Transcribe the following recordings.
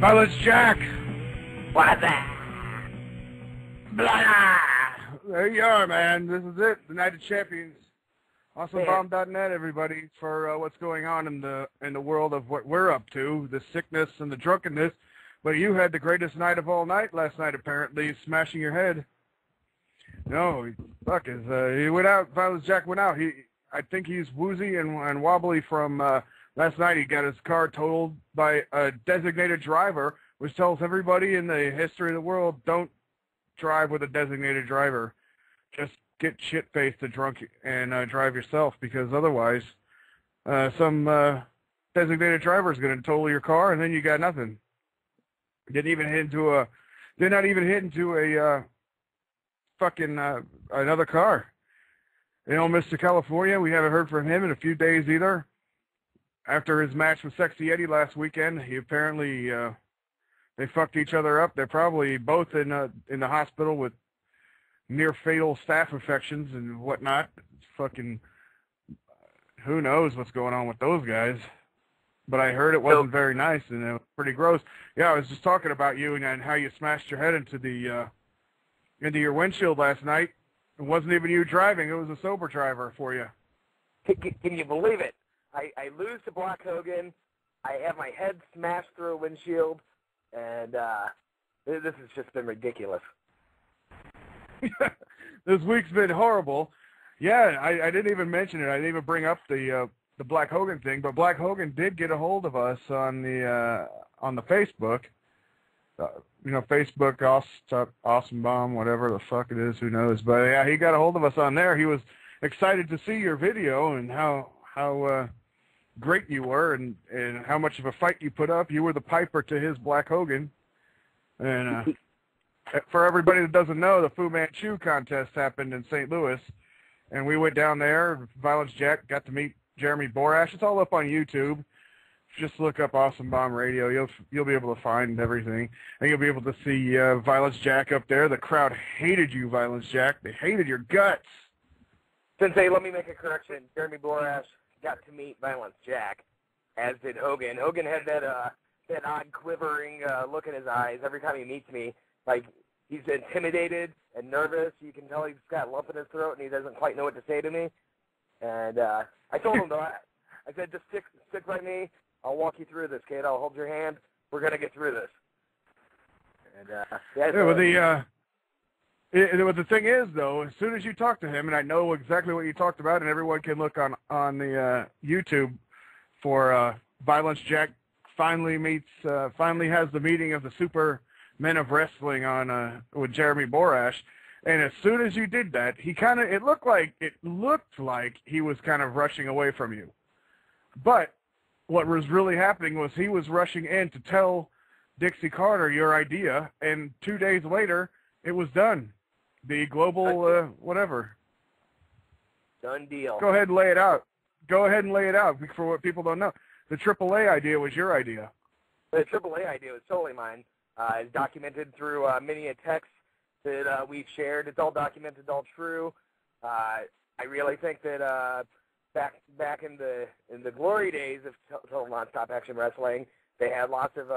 Violence Jack! What the? Blah! There you are, man. This is it. The Night of Champions. AweswomeBomb.net, everybody, for what's going on in the world of what we're up to, the sickness and the drunkenness. But you had the greatest night of all night last night, apparently, smashing your head. No, fuck, he went out. Violence Jack went out. I think he's woozy and wobbly from last night. He got his car totaled by a designated driver, which tells everybody in the history of the world, don't drive with a designated driver. Just get shit-faced and drunk and drive yourself, because otherwise some designated driver is going to total your car, and then you got nothing. Did not even hit into a fucking another car. You know, Mr. California, we haven't heard from him in a few days either. After his match with Sexy Eddie last weekend, he apparently they fucked each other up. They're probably both in the hospital with near fatal staph infections and whatnot. It's fucking, who knows what's going on with those guys. But I heard it wasn't very nice, and it was pretty gross. Yeah, I was just talking about you and how you smashed your head into your windshield last night. It wasn't even you driving; it was a sober driver for you. Can you believe it? I lose to Black Hogan. I have my head smashed through a windshield, and this has just been ridiculous. This week's been horrible. Yeah, I didn't even mention it. I didn't even bring up the Black Hogan thing, but Black Hogan did get a hold of us on the Facebook. You know, Facebook, Awesome Bomb, whatever the fuck it is, who knows. But yeah, he got a hold of us on there. He was excited to see your video and how great you were and how much of a fight you put up. You were the piper to his Black Hogan. And for everybody that doesn't know, the Fu Manchu contest happened in St. Louis, and we went down there. Violence Jack got to meet Jeremy Borash. It's all up on YouTube. Just look up Awesome Bomb Radio. You'll be able to find everything, and you'll be able to see Violence Jack up there. The crowd hated you, Violence Jack. They hated your guts. Sensei, let me make a correction. Jeremy Borash got to meet Violence Jack, as did Hogan. Hogan had that odd quivering look in his eyes every time he meets me. Like, he's intimidated and nervous. You can tell he's got a lump in his throat, and he doesn't quite know what to say to me. And I told him, I said, just stick by me. I'll walk you through this, kid. I'll hold your hand. We're going to get through this. And the thing is, though, as soon as you talk to him, and I know exactly what you talked about, and everyone can look on the YouTube for Violence Jack finally has the meeting of the super men of wrestling on with Jeremy Borash, and as soon as you did that, it looked like he was kind of rushing away from you. But what was really happening was he was rushing in to tell Dixie Carter your idea, and 2 days later it was done. The global whatever. Done deal. Go ahead and lay it out. Go ahead and lay it out for what people don't know. The AAA idea was your idea. The AAA idea was totally mine. It's documented through many a text that we've shared. It's all documented, all true. I really think that back in the glory days of Total Nonstop Action Wrestling, they had lots of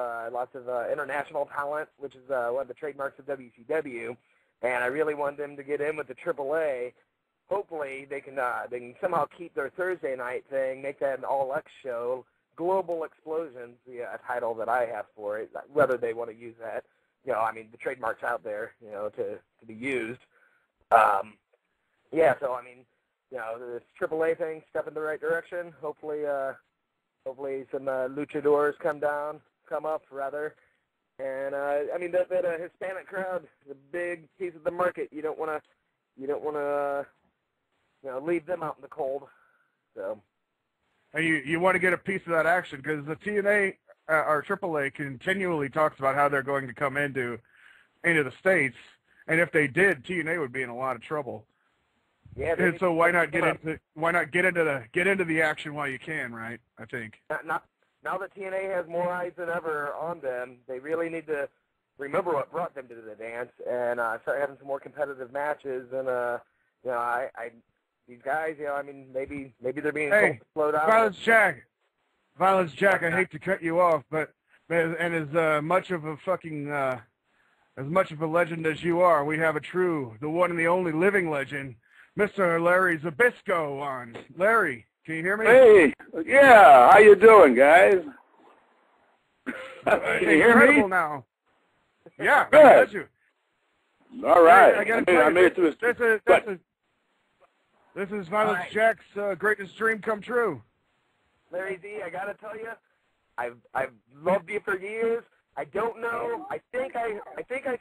international talent, which is one of the trademarks of WCW. And I really want them to get in with the AAA. Hopefully, they can somehow keep their Thursday night thing, make that an all-X show. Global Explosions, the title that I have for it, whether they want to use that. You know, I mean, the trademark's out there, you know, to be used. Yeah, so, I mean, you know, this AAA thing, step in the right direction. Hopefully some luchadors come up, and I mean that Hispanic crowd is a big piece of the market. You don't want to, leave them out in the cold. So. And you want to get a piece of that action, because the TNA or AAA continually talks about how they're going to come into the States, and if they did, TNA would be in a lot of trouble. Yeah. And so why not get into the action while you can, right? I think. Now that TNA has more eyes than ever on them, they really need to remember what brought them to the dance and start having some more competitive matches. And these guys, I mean, maybe they're being told to slow down. Violence Jack, I hate to cut you off, but And as much of a as much of a legend as you are, we have the one and the only living legend, Mr. Larry Zbyszko on. Larry, can you hear me? Hey, yeah, how you doing, guys? Can you hear me? Now. Yeah, good. I got you. All right. I made it through this is Violence Jack's greatest dream come true. Larry Z, I gotta tell you, I've loved you for years. I don't know. I think I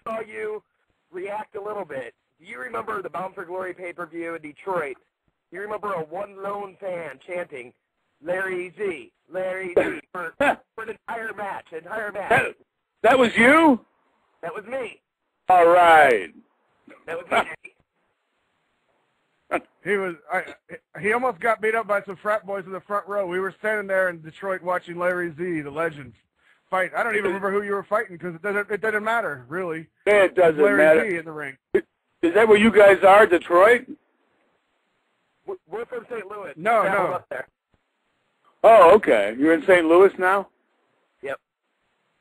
saw you react a little bit. Do you remember the Bound for Glory pay-per-view in Detroit? Do you remember a one lone fan chanting Larry Z for the entire match? That was you? That was me. All right. That was me. He almost got beat up by some frat boys in the front row. We were standing there in Detroit watching Larry Z, the legend, fight. I don't even remember who you were fighting because it doesn't matter, really. It doesn't matter. Larry Z in the ring. Is that where you guys are, Detroit? We're from St. Louis. No. Up there. Oh, okay. You're in St. Louis now? Yep.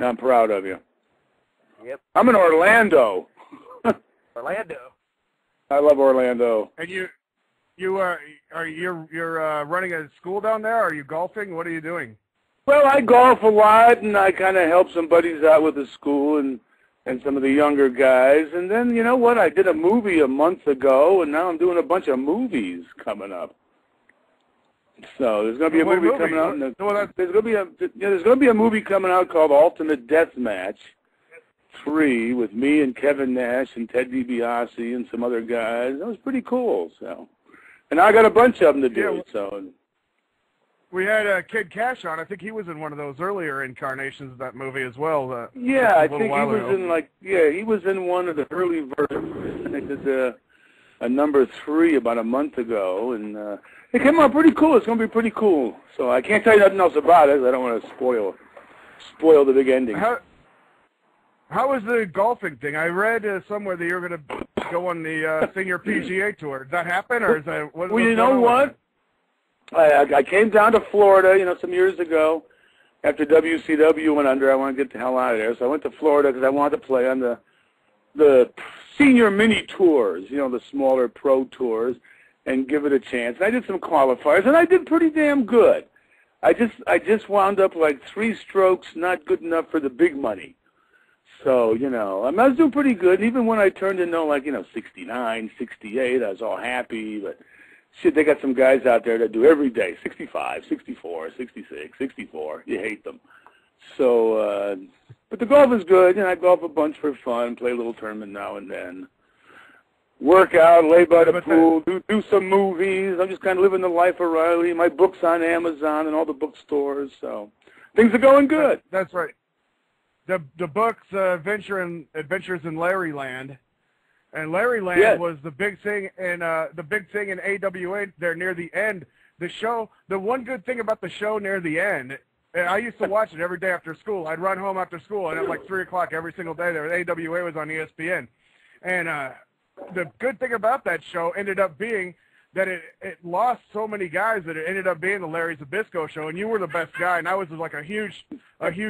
I'm proud of you. Yep. I'm in Orlando. Orlando. I love Orlando. And you're running a school down there? Are you golfing? What are you doing? Well, I golf a lot, and I kind of help some buddies out with the school and some of the younger guys. And then, you know what? I did a movie a month ago, and now I'm doing a bunch of movies coming up. So there's going to be a movie coming out. There's going to be a movie coming out called Ultimate Deathmatch 3 with me and Kevin Nash and Ted DiBiase and some other guys. That was pretty cool. So, and I got a bunch of them to do. So we had Kid Cash on. I think he was in one of those earlier incarnations of that movie as well. Yeah, I think he was he was in one of the early versions. I did a number 3 about a month ago, and it came out pretty cool. It's going to be pretty cool. So I can't tell you nothing else about it. I don't want to spoil the big ending. How was the golfing thing? I read somewhere that you're going to go on the senior PGA tour. Did that happen, or is that? Well, you know what? I came down to Florida, some years ago. After WCW went under, I wanted to get the hell out of there. So I went to Florida because I wanted to play on the senior mini tours, the smaller pro tours, and give it a chance. And I did some qualifiers, and I did pretty damn good. I just wound up like 3 strokes, not good enough for the big money. So, I was doing pretty good. Even when I turned in, 69, 68, I was all happy. But, shit, they got some guys out there that do every day, 65, 64, 66, 64. You hate them. So, but the golf is good. I golf a bunch for fun, play a little tournament now and then. Work out, lay by the pool, do some movies. I'm just kind of living the life of Riley. My book's on Amazon and all the bookstores. So, things are going good. That's right. The book's Adventures in Larryland, and Larryland was the big thing in AWA there near the end. The show, the one good thing about the show near the end, and I used to watch it every day after school. I'd run home after school, and at like 3 o'clock every single day there, AWA was on ESPN, and the good thing about that show ended up being that it lost so many guys that it ended up being the Larry Zbyszko show, and you were the best guy, and I was like a huge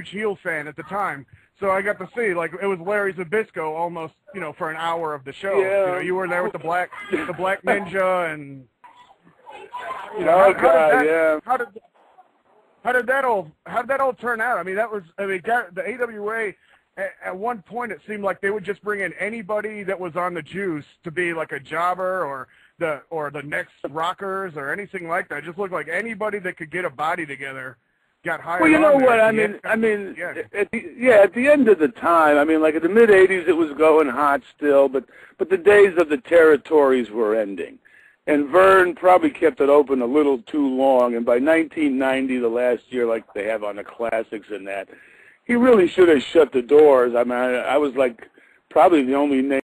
heel fan at the time. So I got to see, like, it was Larry Zbyszko almost, for an hour of the show. Yeah. You were there with the black ninja, and how did that all turn out? I mean, the AWA. At one point, it seemed like they would just bring in anybody that was on the juice to be like a jobber or the next Rockers or anything like that. It just looked like anybody that could get a body together got hired. Well, you know what? At the end of the time, like in the mid '80s, it was going hot still, but the days of the territories were ending, and Vern probably kept it open a little too long. And by 1990, the last year, like they have on the classics and that. He really should have shut the doors. I mean, I was like probably the only name